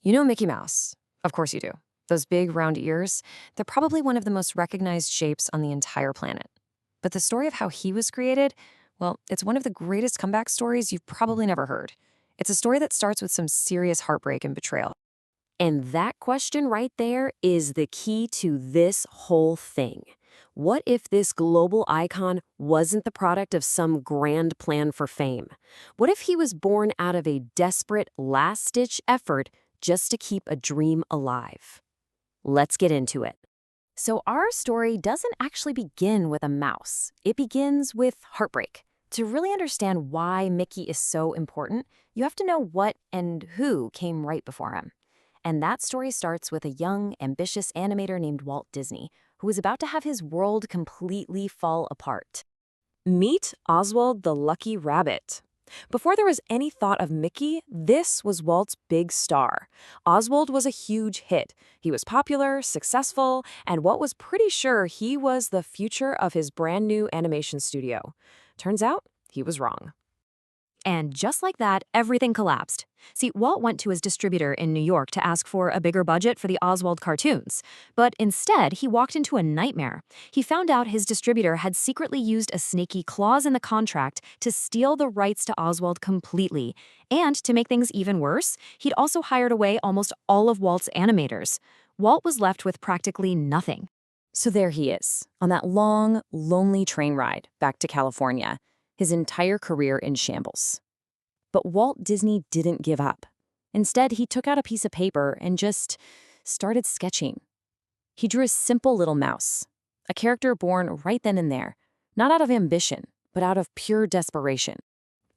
You know Mickey Mouse? Of course you do. Those big round ears, they're probably one of the most recognized shapes on the entire planet. But the story of how he was created, well, it's one of the greatest comeback stories you've probably never heard. It's a story that starts with some serious heartbreak and betrayal. And that question right there is the key to this whole thing. What if this global icon wasn't the product of some grand plan for fame? What if he was born out of a desperate, last-ditch effort just to keep a dream alive? Let's get into it. So our story doesn't actually begin with a mouse. It begins with heartbreak. To really understand why Mickey is so important, you have to know what and who came right before him. And that story starts with a young, ambitious animator named Walt Disney, who was about to have his world completely fall apart. Meet Oswald the Lucky Rabbit. Before there was any thought of Mickey, this was Walt's big star. Oswald was a huge hit. He was popular, successful, and Walt was pretty sure he was the future of his brand new animation studio. Turns out, he was wrong. And just like that, everything collapsed. See, Walt went to his distributor in New York to ask for a bigger budget for the Oswald cartoons. But instead, he walked into a nightmare. He found out his distributor had secretly used a snaky clause in the contract to steal the rights to Oswald completely. And to make things even worse, he'd also hired away almost all of Walt's animators. Walt was left with practically nothing. So there he is, on that long, lonely train ride back to California. His entire career in shambles. But Walt Disney didn't give up. Instead, he took out a piece of paper and just started sketching. He drew a simple little mouse, a character born right then and there, not out of ambition, but out of pure desperation.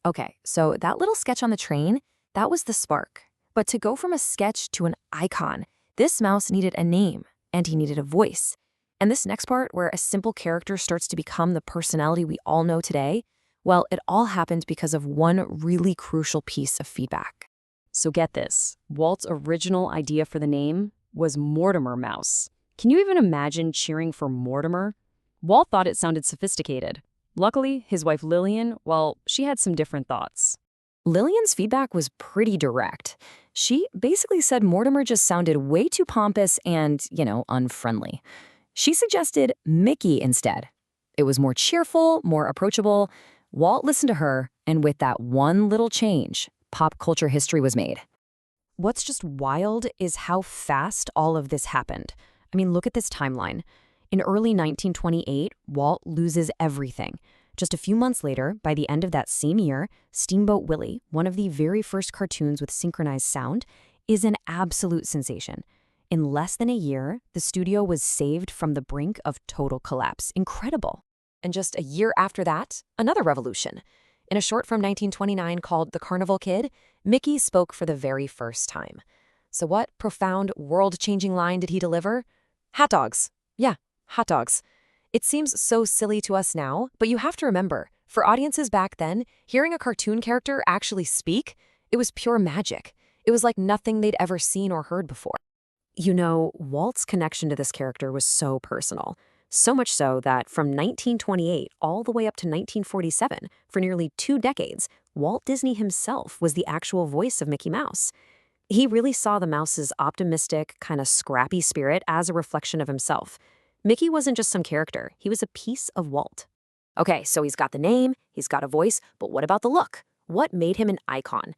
Okay, so that little sketch on the train, that was the spark. But to go from a sketch to an icon, this mouse needed a name, and he needed a voice. And this next part, where a simple character starts to become the personality we all know today, well, it all happened because of one really crucial piece of feedback. So get this, Walt's original idea for the name was Mortimer Mouse. Can you even imagine cheering for Mortimer? Walt thought it sounded sophisticated. Luckily, his wife Lillian, well, she had some different thoughts. Lillian's feedback was pretty direct. She basically said Mortimer just sounded way too pompous and, unfriendly. She suggested Mickey instead. It was more cheerful, more approachable. Walt listened to her, and with that one little change, pop culture history was made. What's just wild is how fast all of this happened. I mean, look at this timeline. In early 1928, Walt loses everything. Just a few months later, by the end of that same year, Steamboat Willie, one of the very first cartoons with synchronized sound, is an absolute sensation. In less than a year, the studio was saved from the brink of total collapse. Incredible. And just a year after that, another revolution. In a short from 1929 called The Carnival Kid, Mickey spoke for the very first time. So what profound, world-changing line did he deliver? Hot dogs. Yeah, hot dogs. It seems so silly to us now, but you have to remember, for audiences back then, hearing a cartoon character actually speak, it was pure magic. It was like nothing they'd ever seen or heard before. Walt's connection to this character was so personal. So much so that from 1928 all the way up to 1947, for nearly 2 decades, Walt Disney himself was the actual voice of Mickey Mouse. He really saw the mouse's optimistic, kind of scrappy spirit as a reflection of himself. Mickey wasn't just some character, he was a piece of Walt. Okay, so he's got the name, he's got a voice, but what about the look? What made him an icon?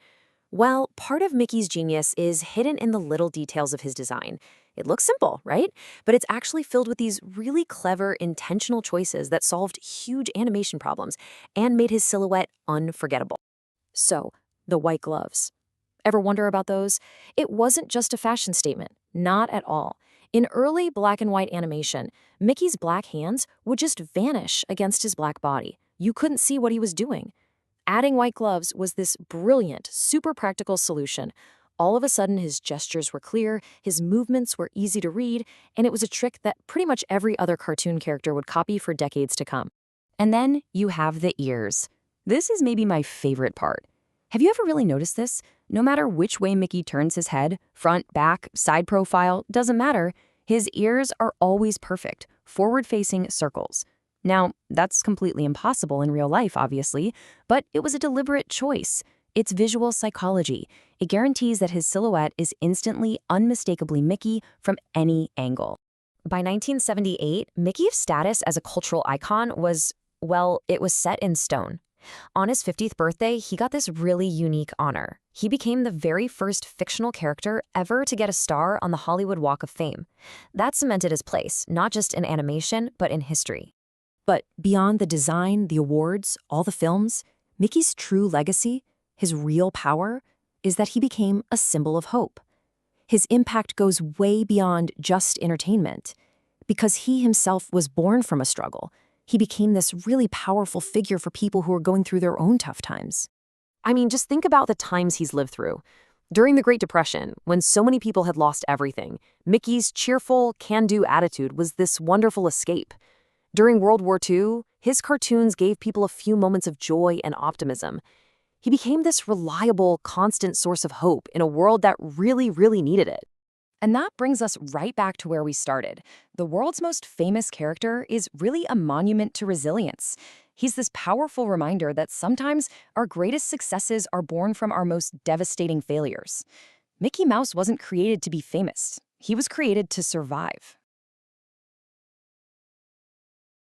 Well, part of Mickey's genius is hidden in the little details of his design. It looks simple, right? But it's actually filled with these really clever, intentional choices that solved huge animation problems and made his silhouette unforgettable. So, the white gloves. Ever wonder about those? It wasn't just a fashion statement. Not at all. In early black and white animation, Mickey's black hands would just vanish against his black body. You couldn't see what he was doing. Adding white gloves was this brilliant, super practical solution. All of a sudden, his gestures were clear, his movements were easy to read, and it was a trick that pretty much every other cartoon character would copy for decades to come. And then you have the ears. This is maybe my favorite part. Have you ever really noticed this? No matter which way Mickey turns his head, front, back, side profile, doesn't matter, his ears are always perfect, forward-facing circles. Now, that's completely impossible in real life, obviously, but it was a deliberate choice. It's visual psychology. It guarantees that his silhouette is instantly, unmistakably Mickey from any angle. By 1978, Mickey's status as a cultural icon was, well, it was set in stone. On his 50th birthday, he got this really unique honor. He became the very first fictional character ever to get a star on the Hollywood Walk of Fame. That cemented his place, not just in animation, but in history. But beyond the design, the awards, all the films, Mickey's true legacy, his real power, is that he became a symbol of hope. His impact goes way beyond just entertainment. Because he himself was born from a struggle, he became this really powerful figure for people who are going through their own tough times. I mean, just think about the times he's lived through. During the Great Depression, when so many people had lost everything, Mickey's cheerful, can-do attitude was this wonderful escape. During World War II, his cartoons gave people a few moments of joy and optimism. He became this reliable, constant source of hope in a world that really, really needed it. And that brings us right back to where we started. The world's most famous character is really a monument to resilience. He's this powerful reminder that sometimes our greatest successes are born from our most devastating failures. Mickey Mouse wasn't created to be famous. He was created to survive.